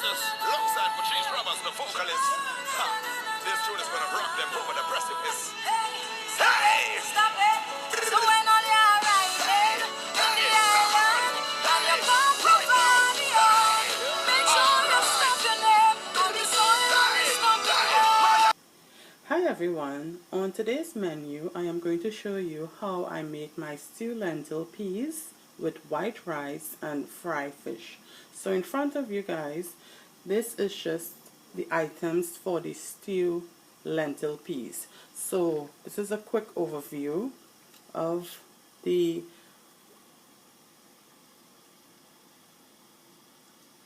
Alongside Patrice Roberts, the vocalist. Ha, this tune is gonna rock them over the precipice. Hey! Stop it! So when all you're riding in the island and you come from Fabio, make sure you stop your name and the soul stop your name. Hi everyone, on today's menu I am going to show you how I make my stewed lentil peas with white rice and fried fish. So in front of you guys, this is just the items for the stewed lentil peas. So this is a quick overview of the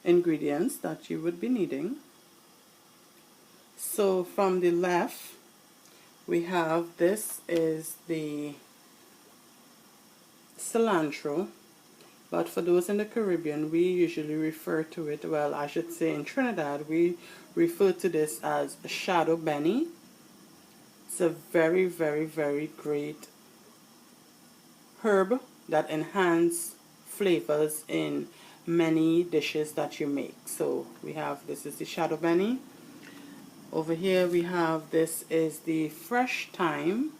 ingredients that you would be needing. So from the left we have, this is the cilantro, but for those in the Caribbean we usually refer to it, well, I should say in Trinidad we refer to this as shadow benny. It's a very great herb that enhances flavors in many dishes that you make. So we have, this is the shadow benny. Over here we have, this is the fresh thyme.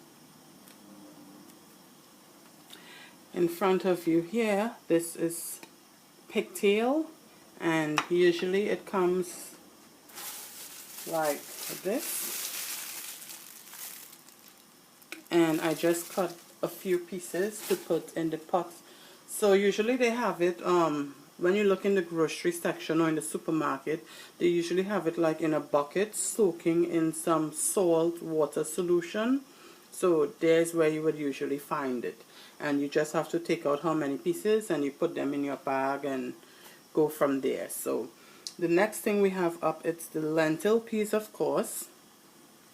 In front of you here, this is pigtail, and usually it comes like this. And I just cut a few pieces to put in the pot. So usually they have it, when you look in the grocery section or in the supermarket, they usually have it like in a bucket soaking in some salt water solution. So there's where you would usually find it, and you just have to take out how many pieces and you put them in your bag and go from there. So the next thing we have up, it's the lentil peas, of course,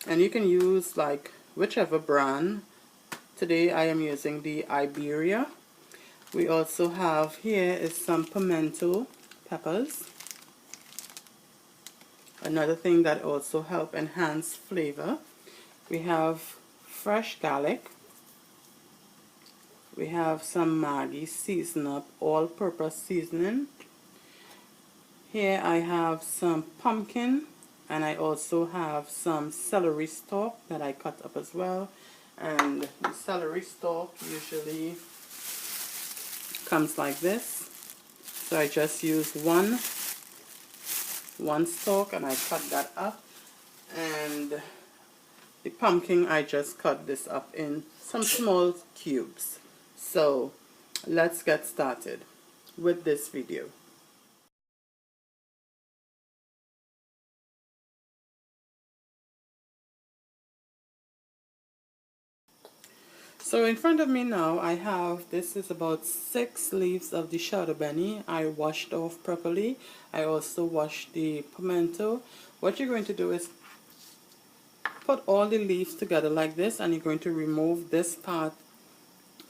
and you can use like whichever brand. Today I am using the Iberia. We also have, here is some pimento peppers, another thing that also help enhance flavor. We have fresh garlic. We have some Maggi season up, all-purpose seasoning. Here I have some pumpkin, and I also have some celery stalk that I cut up as well. And the celery stalk usually comes like this, so I just use one stalk and I cut that up. And the pumpkin, I just cut this up in some small cubes. So let's get started with this video. So in front of me now I have, this is about 6 leaves of the shadow benny. I washed off properly. I also washed the pimento. What you're going to do is put all the leaves together like this, and you're going to remove this part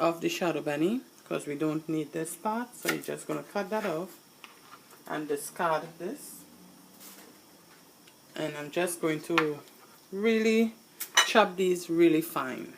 of the shadow benny because we don't need this part. So you're just going to cut that off and discard this. And I'm just going to really chop these really fine.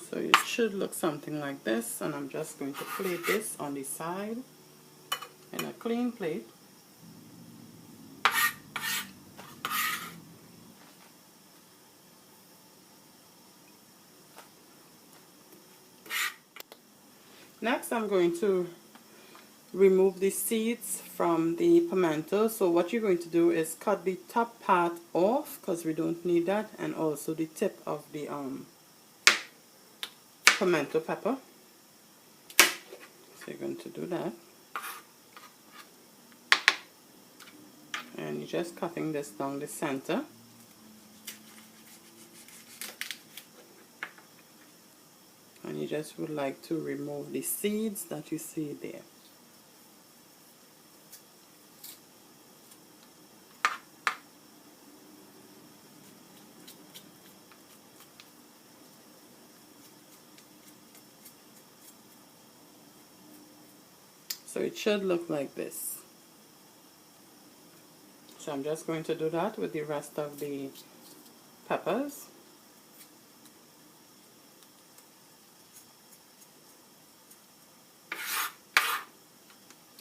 So it should look something like this, and I'm just going to plate this on the side in a clean plate. Next I'm going to remove the seeds from the pimento. So what you're going to do is cut the top part off because we don't need that, and also the tip of the pimento pepper. So you're going to do that, and you're just cutting this down the center. you just would like to remove the seeds that you see there. So it should look like this. So I'm just going to do that with the rest of the peppers.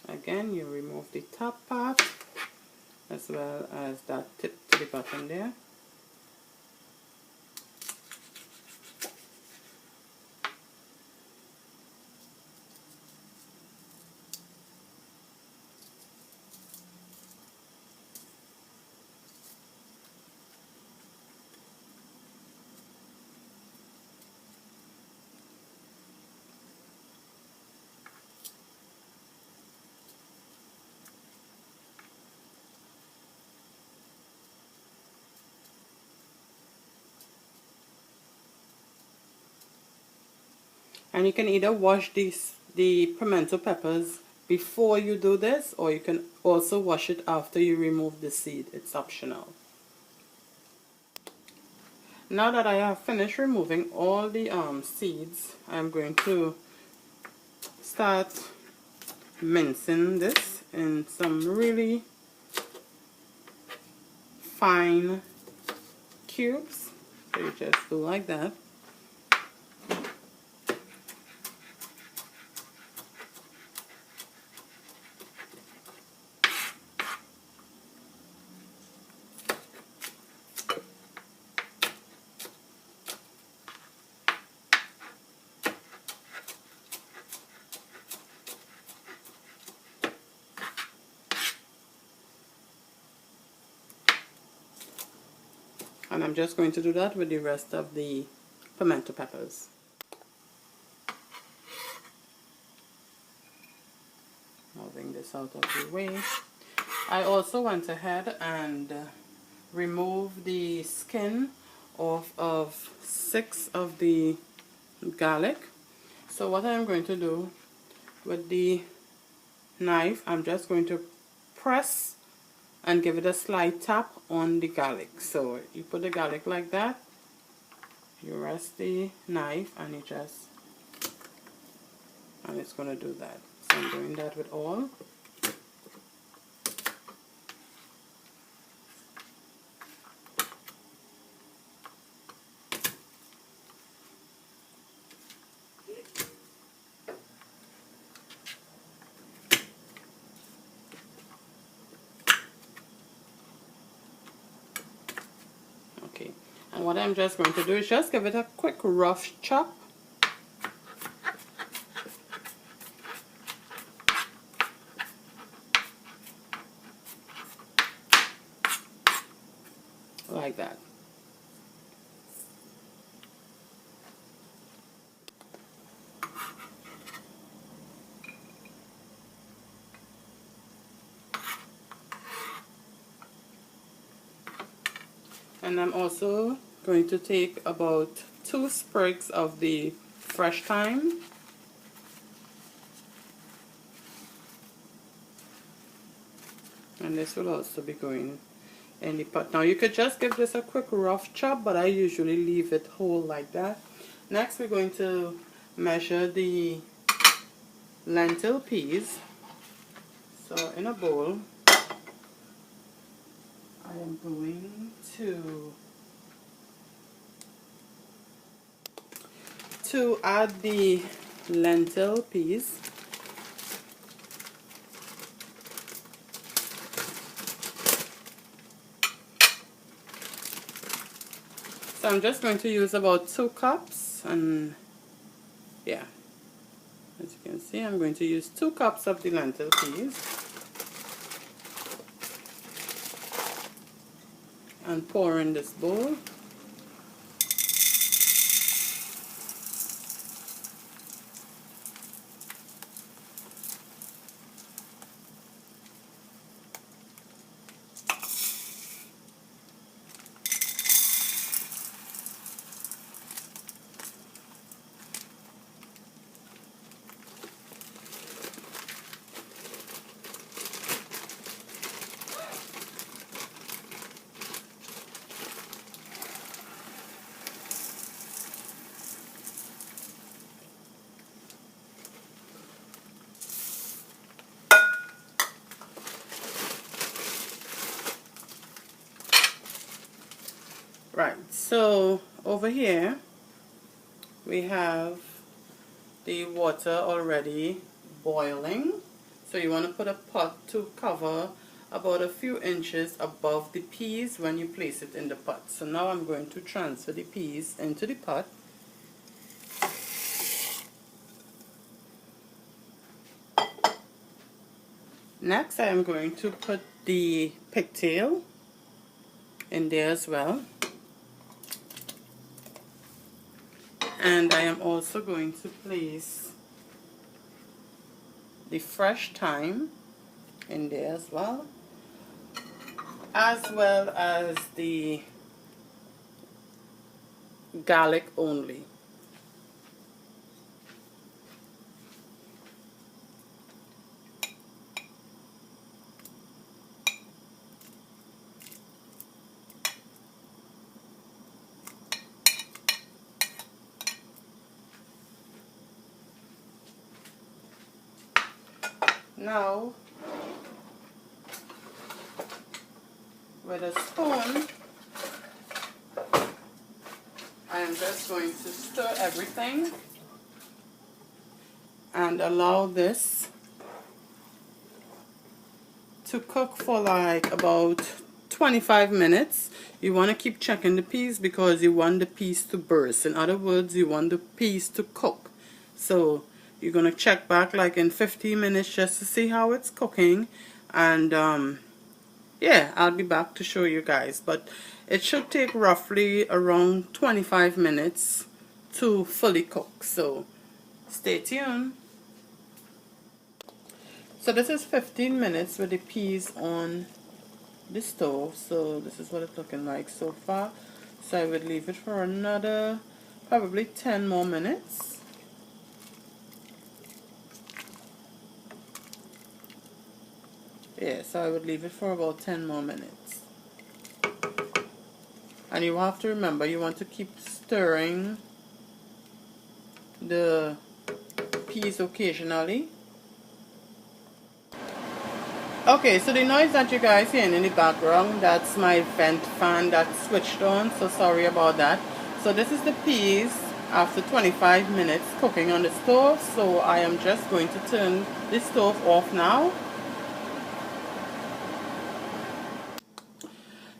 Again, you remove the top part as well as that tip to the bottom there. And you can either wash the pimento peppers before you do this, or you can also wash it after you remove the seed. It's optional. Now that I have finished removing all the seeds, I'm going to start mincing this in some really fine cubes. So you just do like that. And I'm just going to do that with the rest of the pimento peppers. Moving this out of the way. I also went ahead and removed the skin off of 6 of the garlic. So what I'm going to do with the knife, I'm just going to press and give it a slight tap on the garlic. So you put the garlic like that, you rest the knife, and you just, and it's going to do that. So I'm doing that with all. Okay, and what I'm just going to do is just give it a quick rough chop. Like that. And I'm also going to take about 2 sprigs of the fresh thyme. And this will also be going in the pot. Now you could just give this a quick rough chop, but I usually leave it whole like that. Next we're going to measure the lentil peas. So in a bowl, I am going to add the lentil peas. So I'm just going to use about 2 cups, and yeah, as you can see, I'm going to use 2 cups of the lentil peas and pour in this bowl. So over here we have the water already boiling. So you want to put a pot to cover about a few inches above the peas when you place it in the pot. So now I'm going to transfer the peas into the pot. Next I am going to put the pigtail in there as well. And I am also going to place the fresh thyme in there as well as the garlic only. Now, with a spoon, I am just going to stir everything and allow this to cook for like about 25 minutes. You want to keep checking the peas because you want the peas to burst. In other words, you want the peas to cook. So you're going to check back like in 15 minutes just to see how it's cooking. And yeah, I'll be back to show you guys. But it should take roughly around 25 minutes to fully cook. So stay tuned. So this is 15 minutes with the peas on the stove. So this is what it's looking like so far. So I would leave it for another probably 10 more minutes. Yeah, so I would leave it for about 10 more minutes. And you have to remember, you want to keep stirring the peas occasionally. Okay, so the noise that you guys hear in the background, that's my vent fan that's switched on, so sorry about that. So this is the peas after 25 minutes cooking on the stove. So I am just going to turn the stove off now.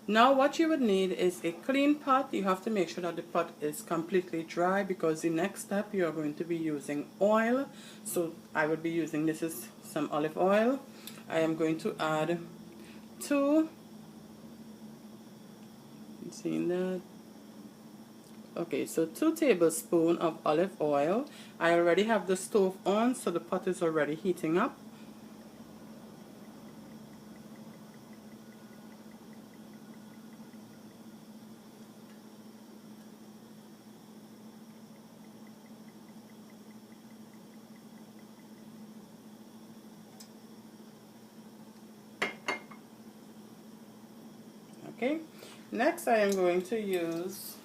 Now what you would need is a clean pot. You have to make sure that the pot is completely dry because the next step you are going to be using oil. So I would be using, this is some olive oil. I am going to add 2, you seeing that? Okay, so 2 tablespoons of olive oil. I already have the stove on, so the pot is already heating up. Okay, next I am going to use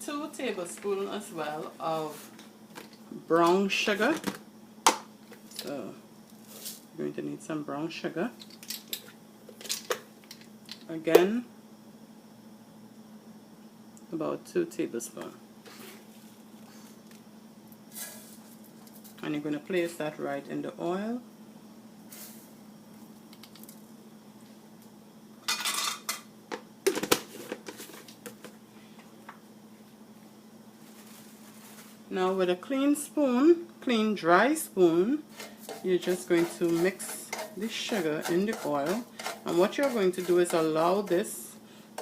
2 tablespoons as well of brown sugar. So I'm going to need some brown sugar. Again, about 2 tablespoons. And you're going to place that right in the oil. Now with a clean spoon, clean dry spoon, you're just going to mix the sugar in the oil. And what you're going to do is allow this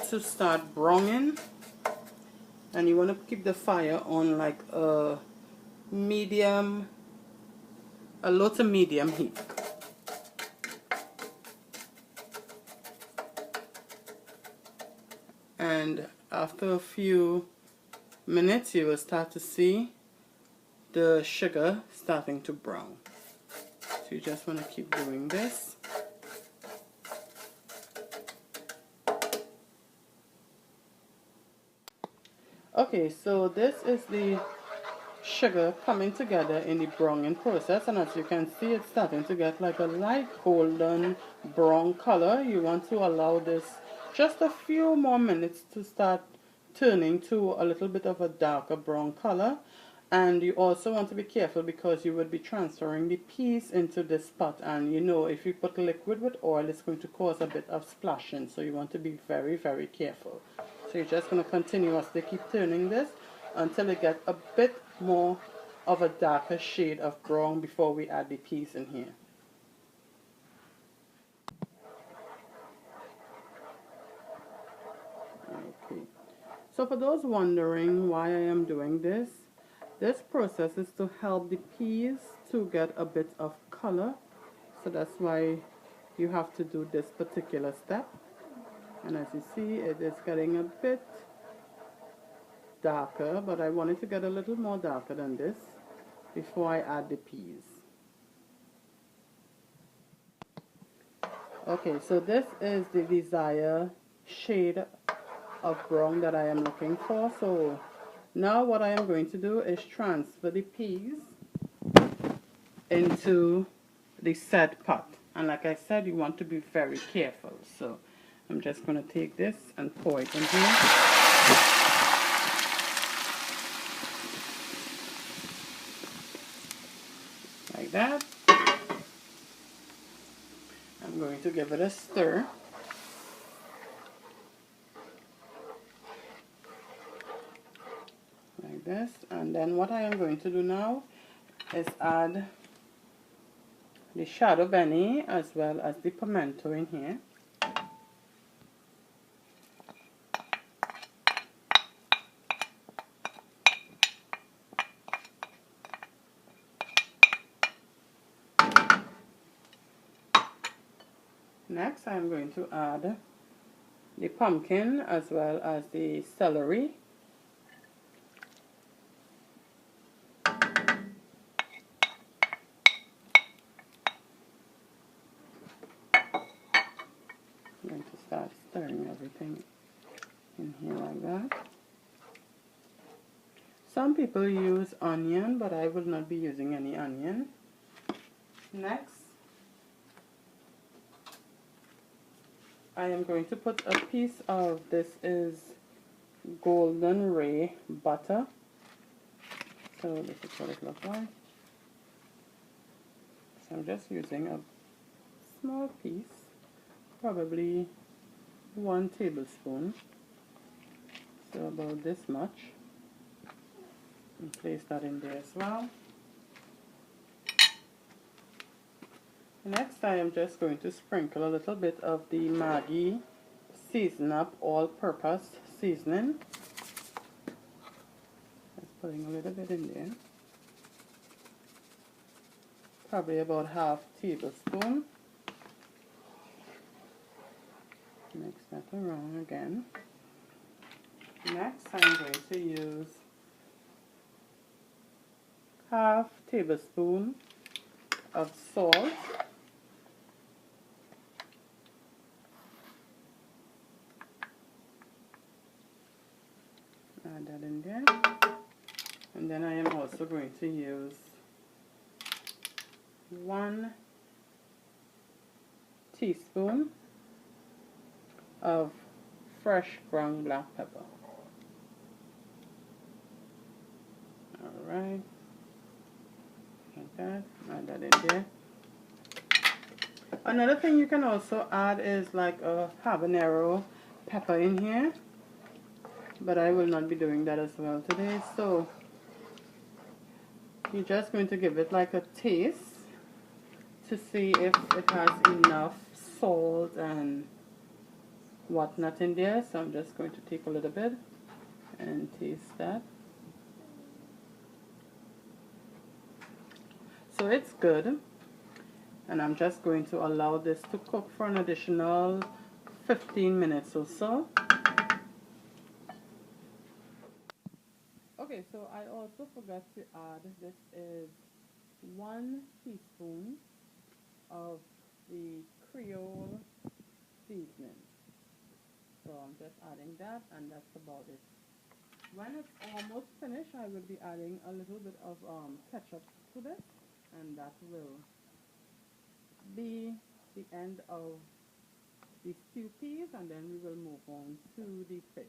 to start browning. And you want to keep the fire on like a medium, a low to medium heat. And after a few minutes you will start to see the sugar starting to brown. So you just want to keep doing this. Okay, so this is the sugar coming together in the browning process, and as you can see it's starting to get like a light golden brown color. You want to allow this just a few more minutes to start turning to a little bit of a darker brown color. And you also want to be careful because you would be transferring the peas into this pot, and you know if you put liquid with oil it's going to cause a bit of splashing, so you want to be very, very careful. So you're just going to continuously keep turning this until it gets a bit more of a darker shade of brown before we add the peas in here. Okay. So for those wondering why I am doing this, this process is to help the peas to get a bit of color. So that's why you have to do this particular step. And as you see, it is getting a bit darker, but I want it to get a little more darker than this before I add the peas. Okay, so this is the desired shade of brown that I am looking for. So now what I am going to do is transfer the peas into the set pot. And like I said, you want to be very careful. So I'm just going to take this and pour it in here. Like that. I'm going to give it a stir. Like this. And then what I am going to do now is add the shadow benny as well as the pimento in here. Next I am going to add the pumpkin as well as the celery. I'm going to start stirring everything in here like that. Some people use onion, but I will not be using any onion. Next, I am going to put a piece of, this is golden ray butter. So this is what it looks like. So I'm just using a small piece, probably 1 tablespoon. So about this much. And place that in there as well. Next I am just going to sprinkle a little bit of the Maggi Season Up all-purpose seasoning. Just putting a little bit in there. Probably about half tablespoon. Mix that around again. Next I'm going to use half tablespoon of salt. Add that in there. And then I am also going to use 1 teaspoon of fresh ground black pepper. Alright. Like that. Add that in there. Another thing you can also add is like a habanero pepper in here. But I will not be doing that as well today. So you're just going to give it like a taste to see if it has enough salt and whatnot in there. So I'm just going to take a little bit and taste that. So it's good. And I'm just going to allow this to cook for an additional 15 minutes or so. Okay, so I also forgot to add, this is 1 teaspoon of the Creole seasoning. So I'm just adding that, and that's about it. When it's almost finished, I will be adding a little bit of ketchup to this, and that will be the end of the stew peas, and then we will move on to the fish.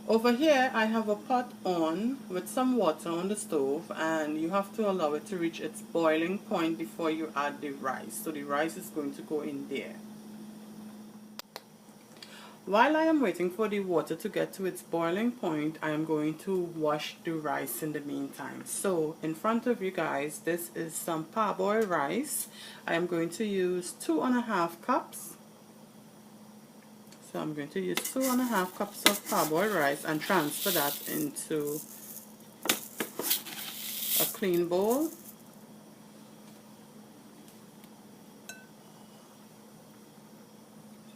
Over here I have a pot on with some water on the stove, and you have to allow it to reach its boiling point before you add the rice. So the rice is going to go in there. While I am waiting for the water to get to its boiling point, I am going to wash the rice in the meantime. So in front of you guys, this is some parboiled rice. I am going to use 2.5 cups. So I'm going to use 2.5 cups of parboiled rice and transfer that into a clean bowl.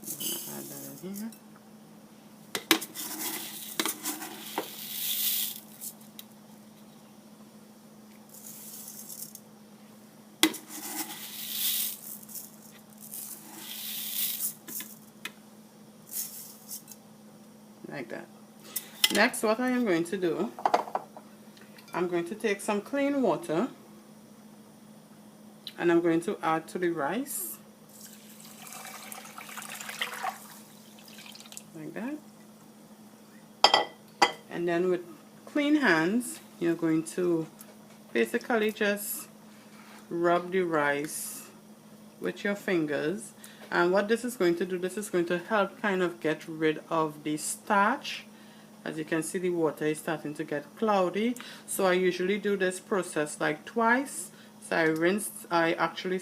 I'm going to add that in here. Like that. Next, what I am going to do, I'm going to take some clean water and I'm going to add to the rice. Like that. And then with clean hands, you're going to basically just rub the rice with your fingers. And what this is going to do, this is going to help kind of get rid of the starch. As you can see, the water is starting to get cloudy. So I usually do this process like twice. So I actually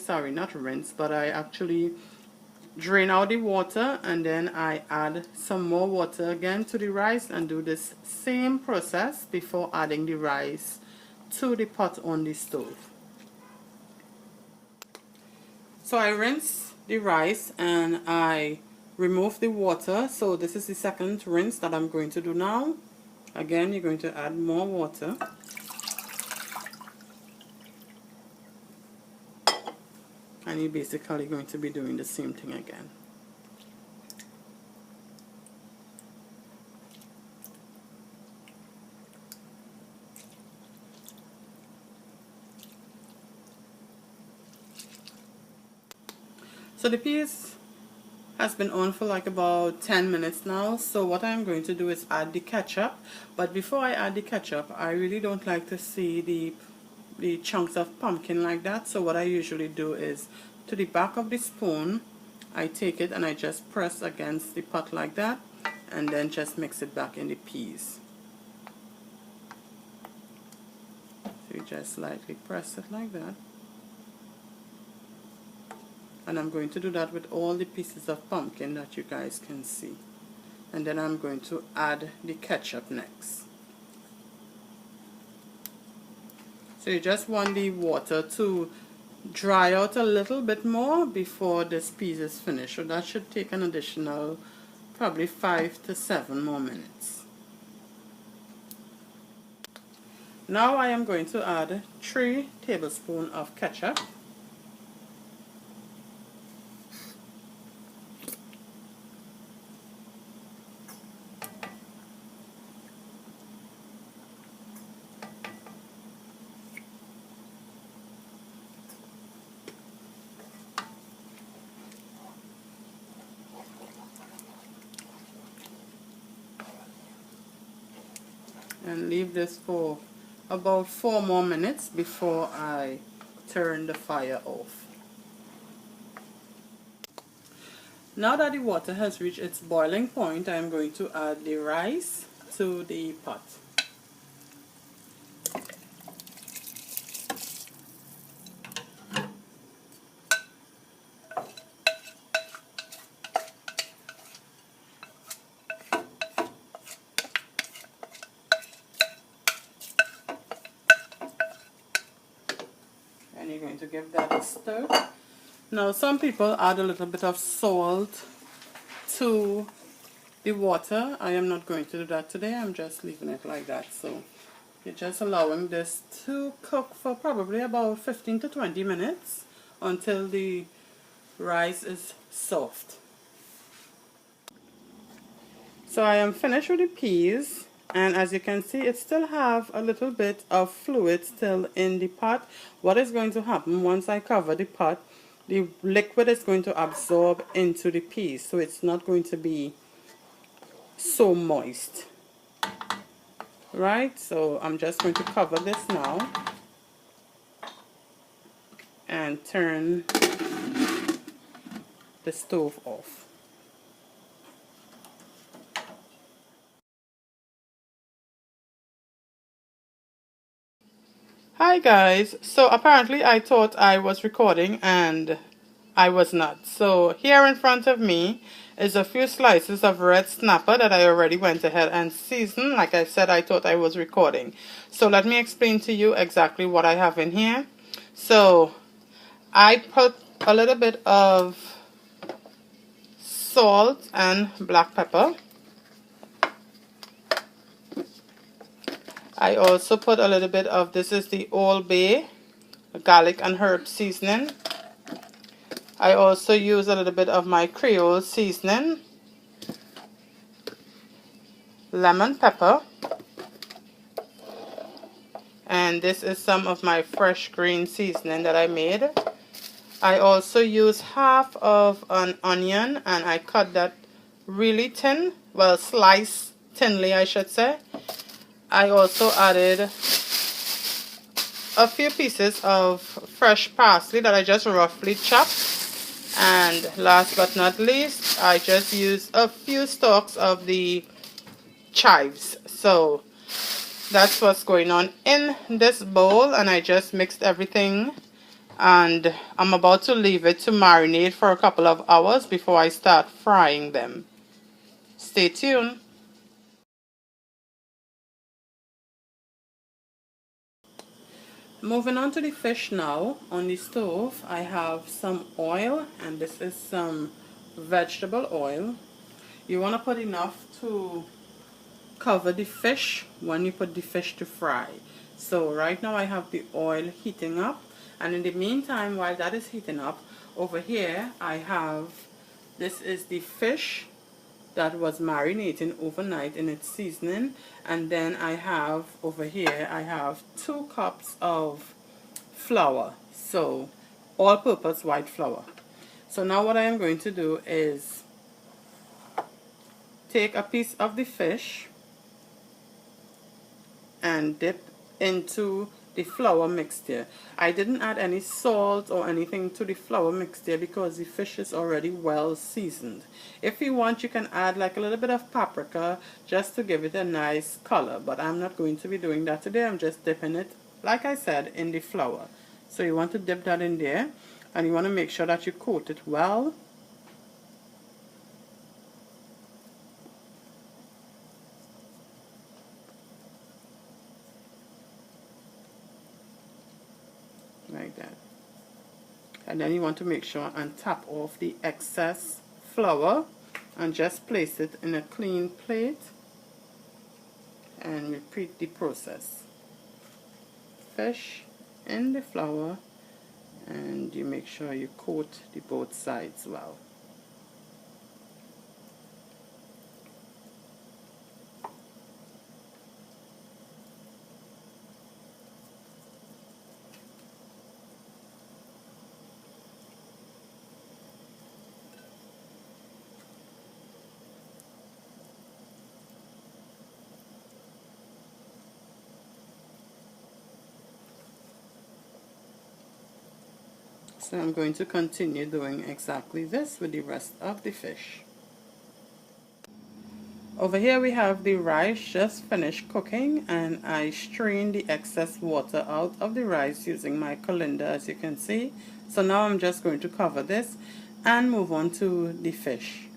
drain out the water, and then I add some more water again to the rice and do this same process before adding the rice to the pot on the stove. So I rinse the rice and I remove the water. So this is the second rinse that I'm going to do now. Again, you're going to add more water. And you're basically going to be doing the same thing again. So the peas has been on for like about 10 minutes now. So what I'm going to do is add the ketchup. But before I add the ketchup, I really don't like to see the chunks of pumpkin like that. So what I usually do is, to the back of the spoon, I take it and I just press against the pot like that, and then just mix it back in the peas. So you just lightly press it like that. And I'm going to do that with all the pieces of pumpkin that you guys can see. And then I'm going to add the ketchup next. So you just want the water to dry out a little bit more before this peas is finished. So that should take an additional probably 5 to 7 more minutes. Now I am going to add 3 tablespoons of ketchup. And leave this for about 4 more minutes before I turn the fire off. Now that the water has reached its boiling point, I am going to add the rice to the pot. You're going to give that a stir. Now some people add a little bit of salt to the water. I am not going to do that today. I'm just leaving it like that. So you're just allowing this to cook for probably about 15 to 20 minutes until the rice is soft. So I am finished with the peas. And as you can see, it still have a little bit of fluid still in the pot. What is going to happen once I cover the pot, the liquid is going to absorb into the peas, so it's not going to be so moist. Right, so I'm just going to cover this now and turn the stove off. Hi guys, so apparently I thought I was recording and I was not. So here in front of me is a few slices of red snapper that I already went ahead and seasoned. Like I said, I thought I was recording. So let me explain to you exactly what I have in here. So I put a little bit of salt and black pepper. I also put a little bit of, this is the Old Bay garlic and herb seasoning. I also use a little bit of my Creole seasoning, lemon pepper, and this is some of my fresh green seasoning that I made. I also use half of an onion and I cut that really thin, well, sliced thinly I should say. I also added a few pieces of fresh parsley that I just roughly chopped. And last but not least, I just used a few stalks of the chives. So that's what's going on in this bowl, and I just mixed everything, and I'm about to leave it to marinate for a couple of hours before I start frying them. Stay tuned. Moving on to the fish now. On the stove I have some oil, and this is some vegetable oil. You want to put enough to cover the fish when you put the fish to fry. So right now I have the oil heating up, and in the meantime, while that is heating up, over here I have, this is the fish that was marinating overnight in its seasoning, and then I have over here, I have 2 cups of flour, so all-purpose white flour. So now what I am going to do is take a piece of the fish and dip into the flour mixture. I didn't add any salt or anything to the flour mixture because the fish is already well seasoned. If you want, you can add like a little bit of paprika just to give it a nice color, but I'm not going to be doing that today. I'm just dipping it, like I said, in the flour. So you want to dip that in there, and you want to make sure that you coat it well. Like that. And then you want to make sure and tap off the excess flour and just place it in a clean plate and repeat the process. Fish in the flour, and you make sure you coat the both sides well. So I'm going to continue doing exactly this with the rest of the fish. Over here we have the rice just finished cooking, and I strained the excess water out of the rice using my colander, as you can see. So now I'm just going to cover this and move on to the fish.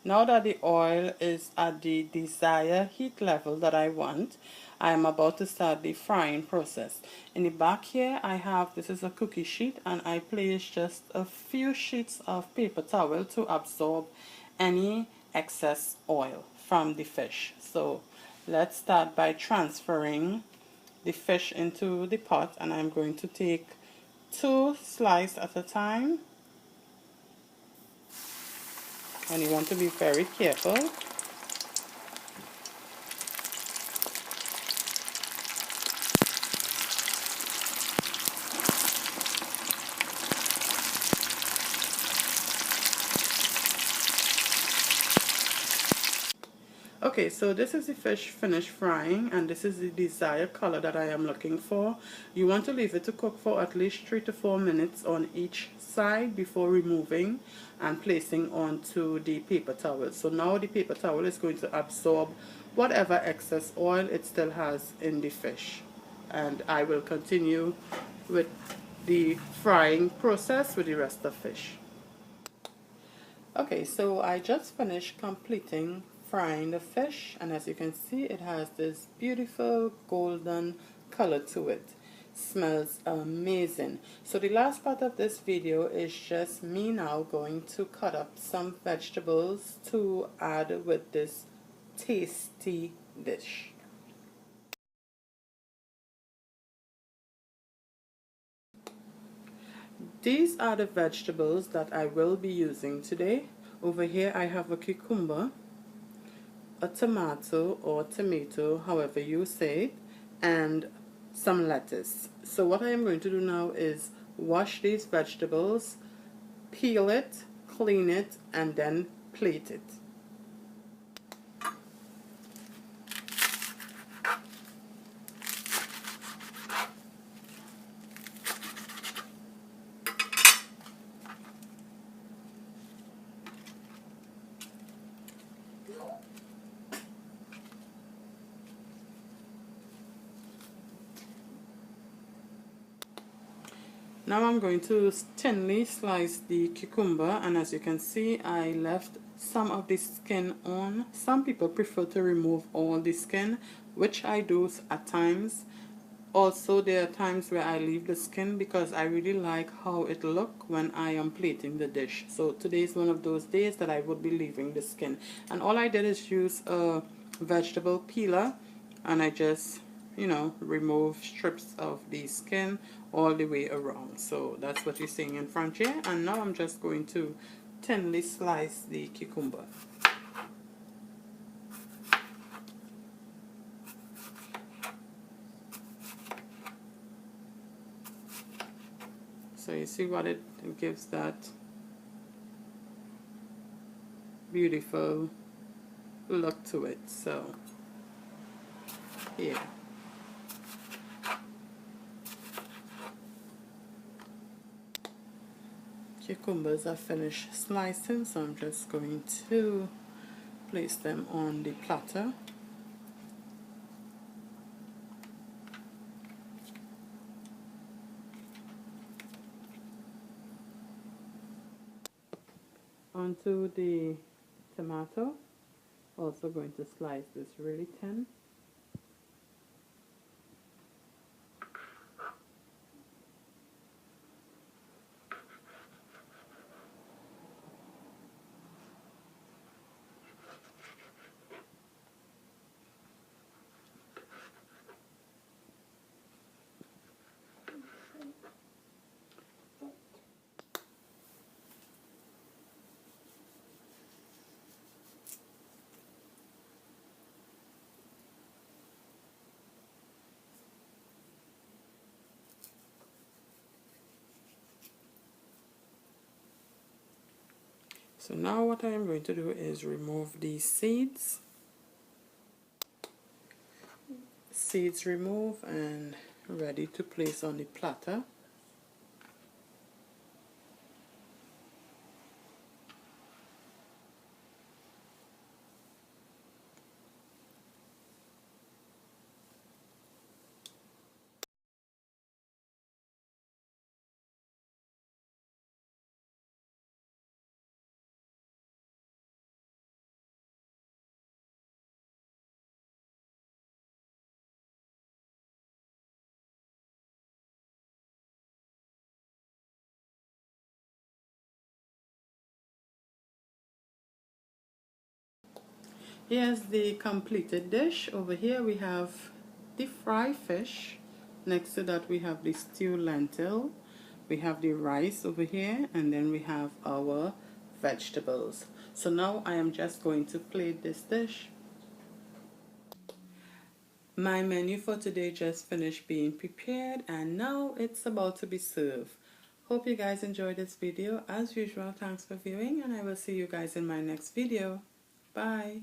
Now that the oil is at the desired heat level that I want, I am about to start the frying process. In the back here I have, this is a cookie sheet, and I place just a few sheets of paper towel to absorb any excess oil from the fish. So let's start by transferring the fish into the pot, and I'm going to take 2 slices at a time. And you want to be very careful. Okay, so this is the fish finished frying, and this is the desired color that I am looking for. You want to leave it to cook for at least 3 to 4 minutes on each side before removing and placing onto the paper towel. So now the paper towel is going to absorb whatever excess oil it still has in the fish. And I will continue with the frying process with the rest of fish. Okay, so I just finished completing frying the fish, and as you can see, it has this beautiful golden color to it. Smells amazing. So the last part of this video is just me now going to cut up some vegetables to add with this tasty dish. These are the vegetables that I will be using today. Over here I have a cucumber, a tomato or tomato, however you say it, and some lettuce. So what I am going to do now is wash these vegetables, peel it, clean it, and then plate it. Now I'm going to thinly slice the cucumber, and as you can see, I left some of the skin on. Some people prefer to remove all the skin, which I do at times. Also, there are times where I leave the skin because I really like how it looks when I am plating the dish. So today is one of those days that I would be leaving the skin. And all I did is use a vegetable peeler, and I just, you know, remove strips of the skin all the way around. So that's what you're seeing in front here. And now I'm just going to thinly slice the cucumber. So you see what it gives that beautiful look to it. So here. Cucumbers are finished slicing, so I'm just going to place them on the platter. Onto the tomato, also going to slice this really thin. So now what I am going to do is remove these seeds. Seeds removed and ready to place on the platter. Here's the completed dish. Over here we have the fried fish. Next to that we have the stewed lentil. We have the rice over here, and then we have our vegetables. So now I am just going to plate this dish. My menu for today just finished being prepared, and now it's about to be served. Hope you guys enjoyed this video. As usual, thanks for viewing, and I will see you guys in my next video. Bye.